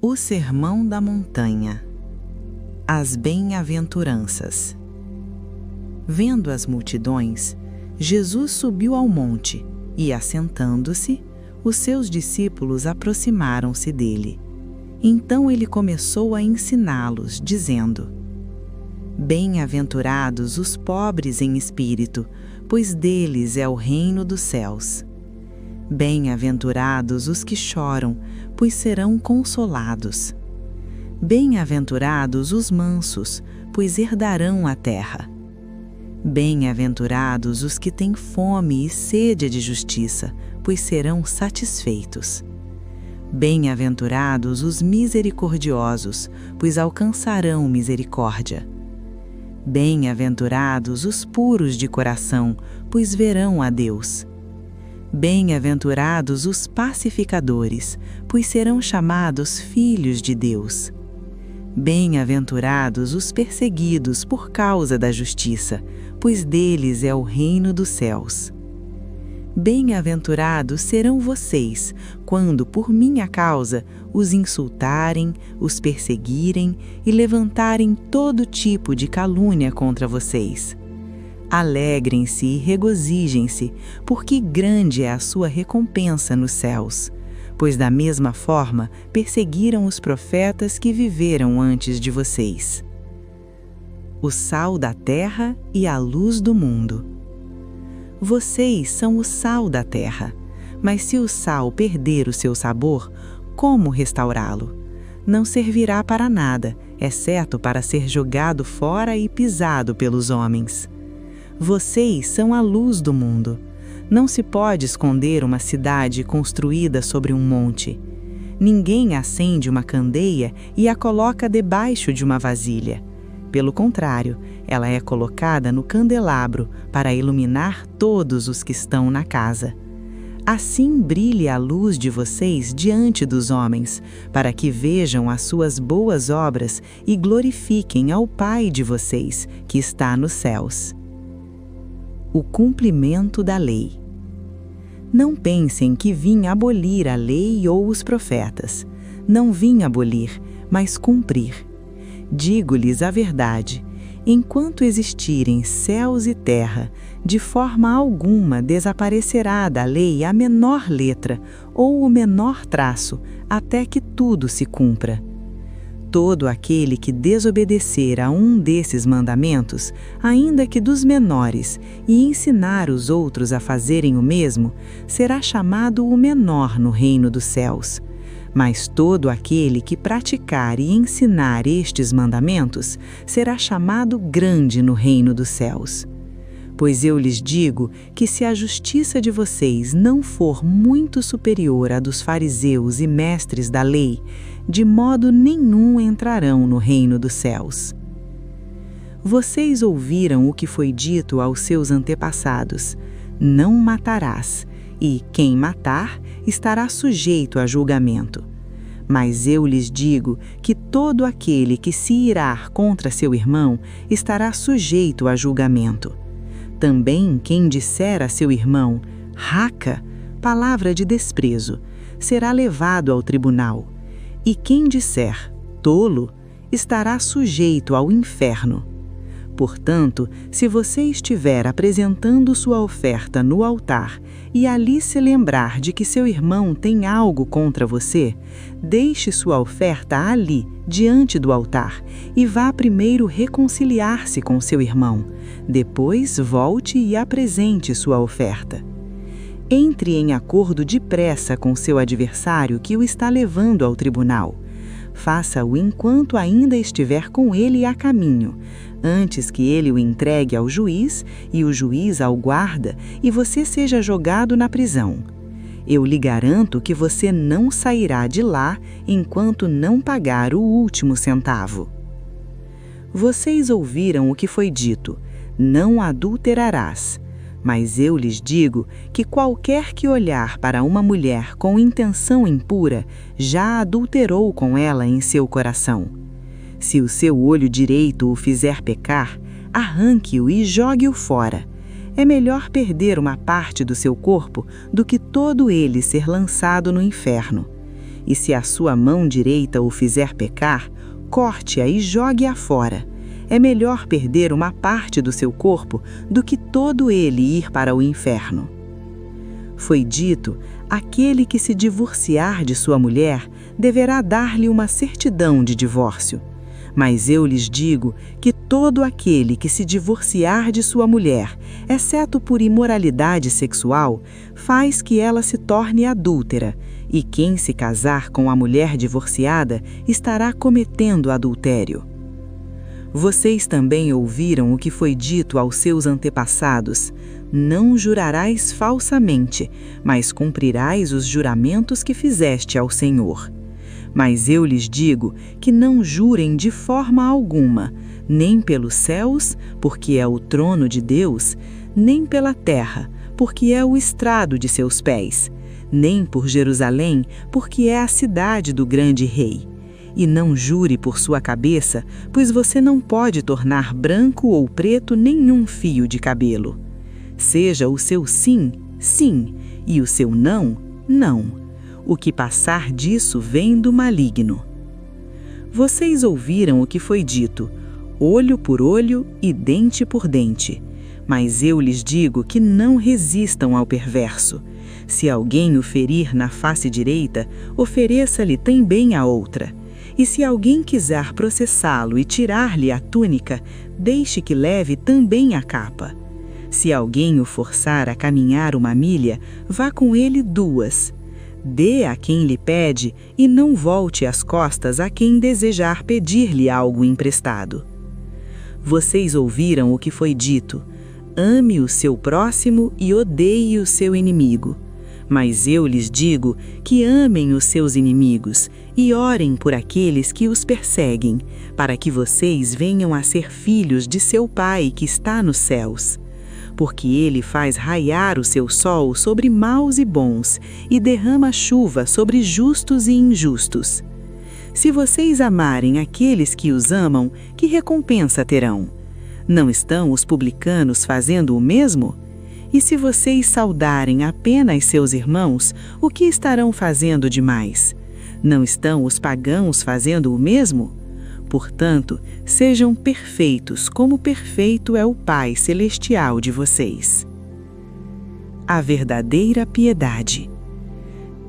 O Sermão da Montanha. As Bem-aventuranças. Vendo as multidões, Jesus subiu ao monte e, assentando-se, os seus discípulos aproximaram-se dele. Então ele começou a ensiná-los, dizendo: Bem-aventurados os pobres em espírito, pois deles é o reino dos céus. Bem-aventurados os que choram, pois serão consolados. Bem-aventurados os mansos, pois herdarão a terra. Bem-aventurados os que têm fome e sede de justiça, pois serão satisfeitos. Bem-aventurados os misericordiosos, pois alcançarão misericórdia. Bem-aventurados os puros de coração, pois verão a Deus. Bem-aventurados os pacificadores, pois serão chamados filhos de Deus. Bem-aventurados os perseguidos por causa da justiça, pois deles é o reino dos céus. Bem-aventurados serão vocês, quando por minha causa os insultarem, os perseguirem e levantarem todo tipo de calúnia contra vocês. Alegrem-se e regozijem-se, porque grande é a sua recompensa nos céus, pois da mesma forma perseguiram os profetas que viveram antes de vocês. O sal da terra e a luz do mundo. Vocês são o sal da terra, mas se o sal perder o seu sabor, como restaurá-lo? Não servirá para nada, exceto para ser jogado fora e pisado pelos homens. Vocês são a luz do mundo. Não se pode esconder uma cidade construída sobre um monte. Ninguém acende uma candeia e a coloca debaixo de uma vasilha. Pelo contrário, ela é colocada no candelabro para iluminar todos os que estão na casa. Assim brilhe a luz de vocês diante dos homens, para que vejam as suas boas obras e glorifiquem ao Pai de vocês, que está nos céus. O cumprimento da lei. Não pensem que vim abolir a lei ou os profetas. Não vim abolir, mas cumprir. Digo-lhes a verdade: enquanto existirem céus e terra, de forma alguma desaparecerá da lei a menor letra ou o menor traço, até que tudo se cumpra. Todo aquele que desobedecer a um desses mandamentos, ainda que dos menores, e ensinar os outros a fazerem o mesmo, será chamado o menor no reino dos céus. Mas todo aquele que praticar e ensinar estes mandamentos será chamado grande no reino dos céus. Pois eu lhes digo que se a justiça de vocês não for muito superior à dos fariseus e mestres da lei, de modo nenhum entrarão no reino dos céus. Vocês ouviram o que foi dito aos seus antepassados: não matarás, e quem matar estará sujeito a julgamento. Mas eu lhes digo que todo aquele que se irar contra seu irmão estará sujeito a julgamento. Também quem disser a seu irmão, raca, palavra de desprezo, será levado ao tribunal. E quem disser, tolo, estará sujeito ao inferno. Portanto, se você estiver apresentando sua oferta no altar e ali se lembrar de que seu irmão tem algo contra você, deixe sua oferta ali, diante do altar, e vá primeiro reconciliar-se com seu irmão. Depois volte e apresente sua oferta. Entre em acordo depressa com seu adversário que o está levando ao tribunal. Faça-o enquanto ainda estiver com ele a caminho, antes que ele o entregue ao juiz e o juiz ao guarda e você seja jogado na prisão. Eu lhe garanto que você não sairá de lá enquanto não pagar o último centavo. Vocês ouviram o que foi dito: não adulterarás. Mas eu lhes digo que qualquer que olhar para uma mulher com intenção impura, já adulterou com ela em seu coração. Se o seu olho direito o fizer pecar, arranque-o e jogue-o fora. É melhor perder uma parte do seu corpo do que todo ele ser lançado no inferno. e se a sua mão direita o fizer pecar, corte-a e jogue-a fora. É melhor perder uma parte do seu corpo do que todo ele ir para o inferno. Foi dito: aquele que se divorciar de sua mulher deverá dar-lhe uma certidão de divórcio. Mas eu lhes digo que todo aquele que se divorciar de sua mulher, exceto por imoralidade sexual, faz que ela se torne adúltera, e quem se casar com a mulher divorciada estará cometendo adultério. Vocês também ouviram o que foi dito aos seus antepassados: não jurarás falsamente, mas cumprirás os juramentos que fizeste ao Senhor. Mas eu lhes digo que não jurem de forma alguma, nem pelos céus, porque é o trono de Deus, nem pela terra, porque é o estrado de seus pés, nem por Jerusalém, porque é a cidade do grande rei. E não jure por sua cabeça, pois você não pode tornar branco ou preto nenhum fio de cabelo. Seja o seu sim, sim, e o seu não, não. O que passar disso vem do maligno. Vocês ouviram o que foi dito: olho por olho e dente por dente. Mas eu lhes digo que não resistam ao perverso. Se alguém o ferir na face direita, ofereça-lhe também a outra. E se alguém quiser processá-lo e tirar-lhe a túnica, deixe que leve também a capa. Se alguém o forçar a caminhar 1 milha, vá com ele 2. Dê a quem lhe pede e não volte as costas a quem desejar pedir-lhe algo emprestado. Vocês ouviram o que foi dito: ame o seu próximo e odeie o seu inimigo. Mas eu lhes digo que amem os seus inimigos e orem por aqueles que os perseguem, para que vocês venham a ser filhos de seu Pai que está nos céus. Porque ele faz raiar o seu sol sobre maus e bons, e derrama chuva sobre justos e injustos. Se vocês amarem aqueles que os amam, que recompensa terão? Não estão os publicanos fazendo o mesmo? E se vocês saudarem apenas seus irmãos, o que estarão fazendo demais? Não estão os pagãos fazendo o mesmo? Portanto, sejam perfeitos, como perfeito é o Pai Celestial de vocês. A verdadeira piedade.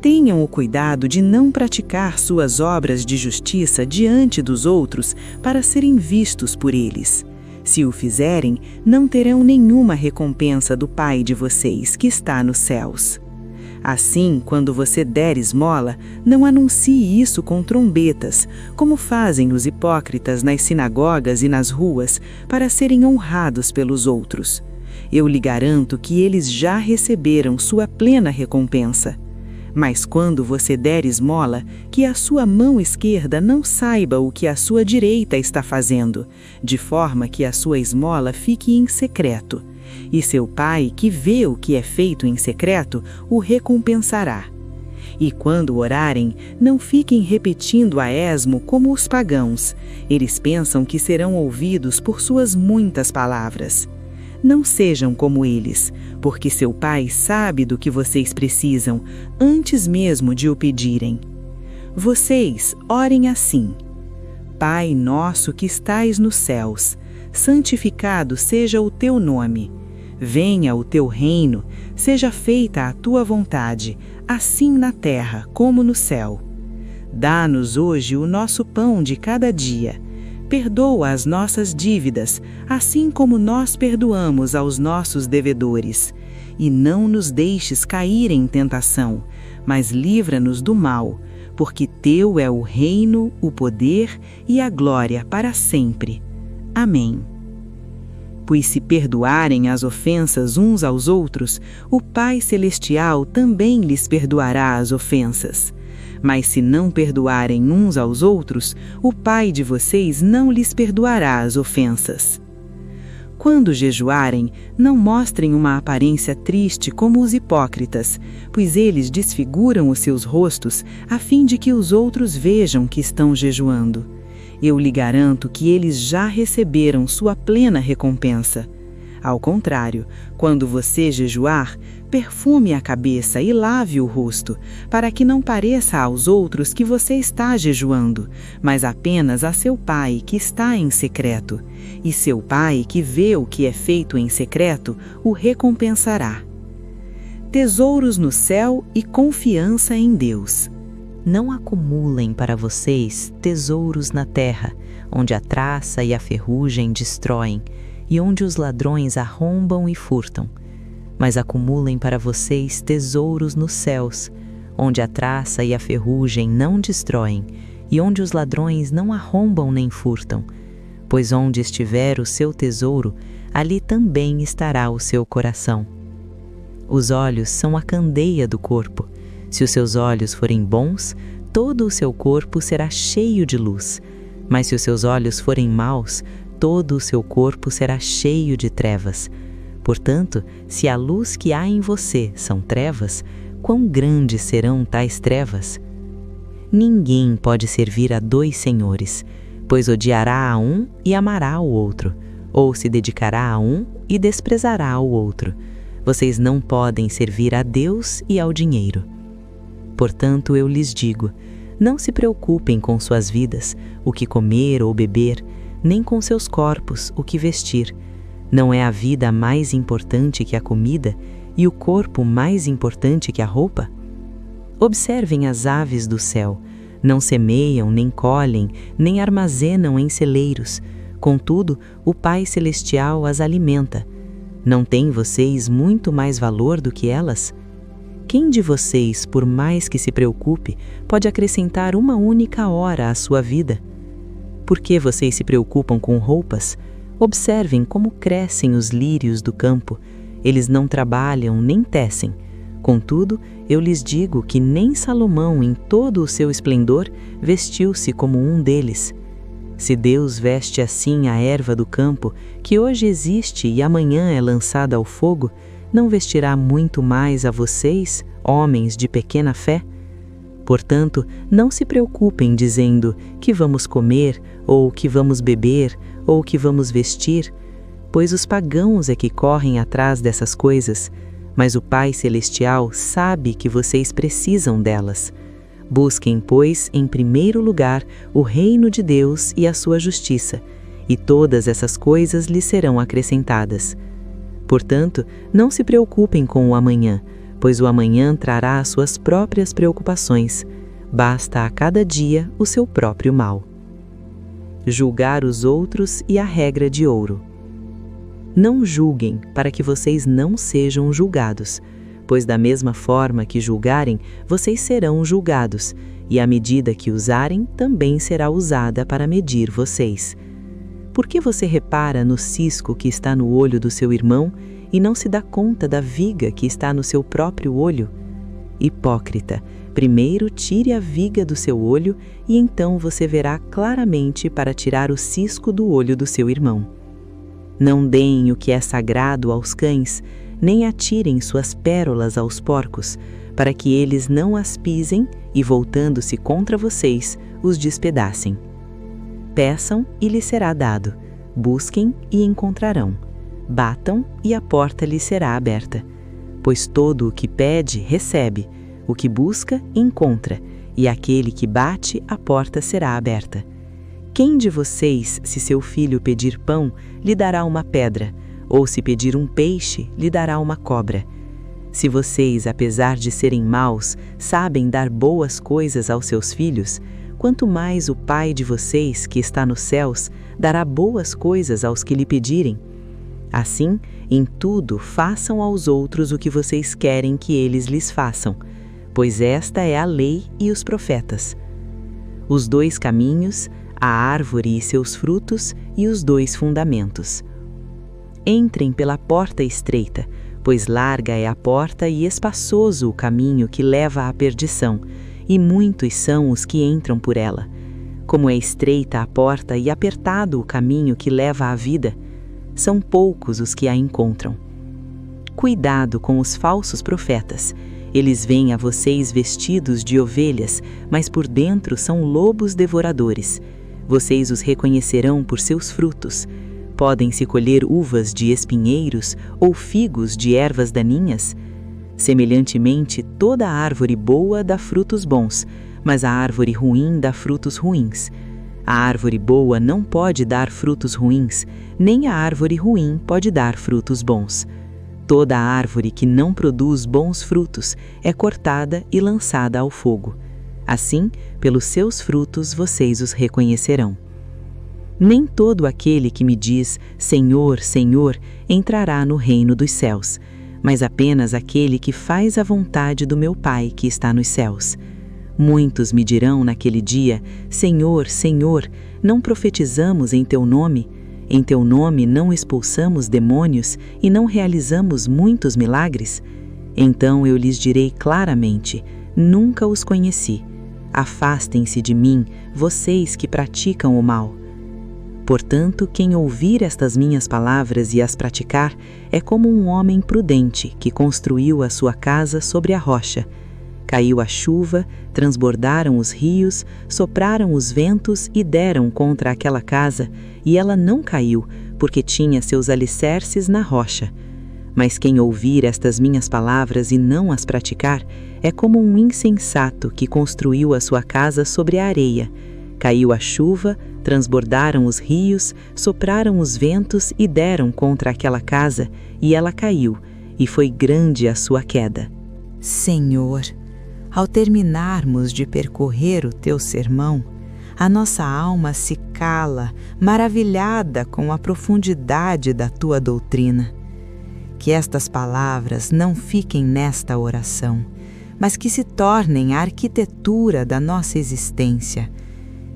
Tenham o cuidado de não praticar suas obras de justiça diante dos outros para serem vistos por eles. Se o fizerem, não terão nenhuma recompensa do Pai de vocês, que está nos céus. Assim, quando você der esmola, não anuncie isso com trombetas, como fazem os hipócritas nas sinagogas e nas ruas, para serem honrados pelos outros. Eu lhe garanto que eles já receberam sua plena recompensa. Mas quando você der esmola, que a sua mão esquerda não saiba o que a sua direita está fazendo, de forma que a sua esmola fique em secreto. E seu Pai, que vê o que é feito em secreto, o recompensará. E quando orarem, não fiquem repetindo a esmo como os pagãos. Eles pensam que serão ouvidos por suas muitas palavras. Não sejam como eles, porque seu Pai sabe do que vocês precisam, antes mesmo de o pedirem. Vocês orem assim: Pai nosso que estais nos céus, santificado seja o teu nome. Venha o teu reino, seja feita a tua vontade, assim na terra como no céu. Dá-nos hoje o nosso pão de cada dia. Perdoa as nossas dívidas, assim como nós perdoamos aos nossos devedores. E não nos deixes cair em tentação, mas livra-nos do mal, porque teu é o reino, o poder e a glória para sempre. Amém. Pois se perdoarem as ofensas uns aos outros, o Pai Celestial também lhes perdoará as ofensas. Mas se não perdoarem uns aos outros, o Pai de vocês não lhes perdoará as ofensas. Quando jejuarem, não mostrem uma aparência triste como os hipócritas, pois eles desfiguram os seus rostos a fim de que os outros vejam que estão jejuando. Eu lhe garanto que eles já receberam sua plena recompensa. Ao contrário, quando você jejuar, perfume a cabeça e lave o rosto, para que não pareça aos outros que você está jejuando, mas apenas a seu Pai que está em secreto. E seu Pai, que vê o que é feito em secreto, o recompensará. Tesouros no céu e confiança em Deus. Não acumulem para vocês tesouros na terra, onde a traça e a ferrugem destroem, e onde os ladrões arrombam e furtam. Mas acumulem para vocês tesouros nos céus, onde a traça e a ferrugem não destroem, e onde os ladrões não arrombam nem furtam. Pois onde estiver o seu tesouro, ali também estará o seu coração. Os olhos são a candeia do corpo. Se os seus olhos forem bons, todo o seu corpo será cheio de luz. Mas se os seus olhos forem maus, todo o seu corpo será cheio de trevas. Portanto, se a luz que há em você são trevas, quão grandes serão tais trevas? Ninguém pode servir a 2 senhores, pois odiará a um e amará o outro, ou se dedicará a um e desprezará o outro. Vocês não podem servir a Deus e ao dinheiro. Portanto, eu lhes digo, não se preocupem com suas vidas, o que comer ou beber, nem com seus corpos, o que vestir. Não é a vida mais importante que a comida e o corpo mais importante que a roupa? Observem as aves do céu. Não semeiam, nem colhem, nem armazenam em celeiros. Contudo, o Pai Celestial as alimenta. Não têm vocês muito mais valor do que elas? Quem de vocês, por mais que se preocupe, pode acrescentar uma única hora à sua vida? Por que vocês se preocupam com roupas? Observem como crescem os lírios do campo. Eles não trabalham nem tecem. Contudo, eu lhes digo que nem Salomão, em todo o seu esplendor, vestiu-se como um deles. Se Deus veste assim a erva do campo, que hoje existe e amanhã é lançada ao fogo, não vestirá muito mais a vocês, homens de pequena fé? Portanto, não se preocupem dizendo que vamos comer, ou que vamos beber, ou que vamos vestir, pois os pagãos é que correm atrás dessas coisas, mas o Pai Celestial sabe que vocês precisam delas. Busquem, pois, em primeiro lugar o reino de Deus e a sua justiça, e todas essas coisas lhes serão acrescentadas. Portanto, não se preocupem com o amanhã, pois o amanhã trará as suas próprias preocupações. Basta a cada dia o seu próprio mal. Julgar os outros e a regra de ouro. Não julguem para que vocês não sejam julgados, pois da mesma forma que julgarem, vocês serão julgados, e a medida que usarem também será usada para medir vocês. Por que você repara no cisco que está no olho do seu irmão e não se dá conta da viga que está no seu próprio olho? Hipócrita, primeiro tire a viga do seu olho e então você verá claramente para tirar o cisco do olho do seu irmão. Não deem o que é sagrado aos cães, nem atirem suas pérolas aos porcos, para que eles não as pisem e, voltando-se contra vocês, os despedacem. Peçam e lhes será dado, busquem e encontrarão, batam e a porta lhes será aberta. Pois todo o que pede, recebe, o que busca, encontra, e aquele que bate, a porta será aberta. Quem de vocês, se seu filho pedir pão, lhe dará uma pedra, ou se pedir um peixe, lhe dará uma cobra? Se vocês, apesar de serem maus, sabem dar boas coisas aos seus filhos, quanto mais o Pai de vocês, que está nos céus, dará boas coisas aos que lhe pedirem. Assim, em tudo façam aos outros o que vocês querem que eles lhes façam, pois esta é a lei e os profetas. Os 2 caminhos, a árvore e seus frutos e os 2 fundamentos. Entrem pela porta estreita, pois larga é a porta e espaçoso o caminho que leva à perdição, e muitos são os que entram por ela. Como é estreita a porta e apertado o caminho que leva à vida, são poucos os que a encontram. Cuidado com os falsos profetas. Eles vêm a vocês vestidos de ovelhas, mas por dentro são lobos devoradores. Vocês os reconhecerão por seus frutos. Podem-se colher uvas de espinheiros ou figos de ervas daninhas? Semelhantemente, toda árvore boa dá frutos bons, mas a árvore ruim dá frutos ruins. A árvore boa não pode dar frutos ruins, nem a árvore ruim pode dar frutos bons. Toda árvore que não produz bons frutos é cortada e lançada ao fogo. Assim, pelos seus frutos vocês os reconhecerão. Nem todo aquele que me diz, Senhor, Senhor, entrará no reino dos céus, mas apenas aquele que faz a vontade do meu Pai que está nos céus. Muitos me dirão naquele dia, Senhor, Senhor, não profetizamos em teu nome? Em teu nome não expulsamos demônios e não realizamos muitos milagres? Então eu lhes direi claramente, nunca os conheci. Afastem-se de mim, vocês que praticam o mal. Portanto, quem ouvir estas minhas palavras e as praticar é como um homem prudente que construiu a sua casa sobre a rocha. Caiu a chuva, transbordaram os rios, sopraram os ventos e deram contra aquela casa, e ela não caiu, porque tinha seus alicerces na rocha. Mas quem ouvir estas minhas palavras e não as praticar, é como um insensato que construiu a sua casa sobre a areia. Caiu a chuva, transbordaram os rios, sopraram os ventos e deram contra aquela casa, e ela caiu, e foi grande a sua queda. Senhor, ao terminarmos de percorrer o teu sermão, a nossa alma se cala, maravilhada com a profundidade da tua doutrina. Que estas palavras não fiquem nesta oração, mas que se tornem a arquitetura da nossa existência.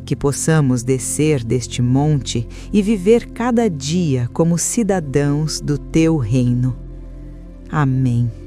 Que possamos descer deste monte e viver cada dia como cidadãos do teu reino. Amém.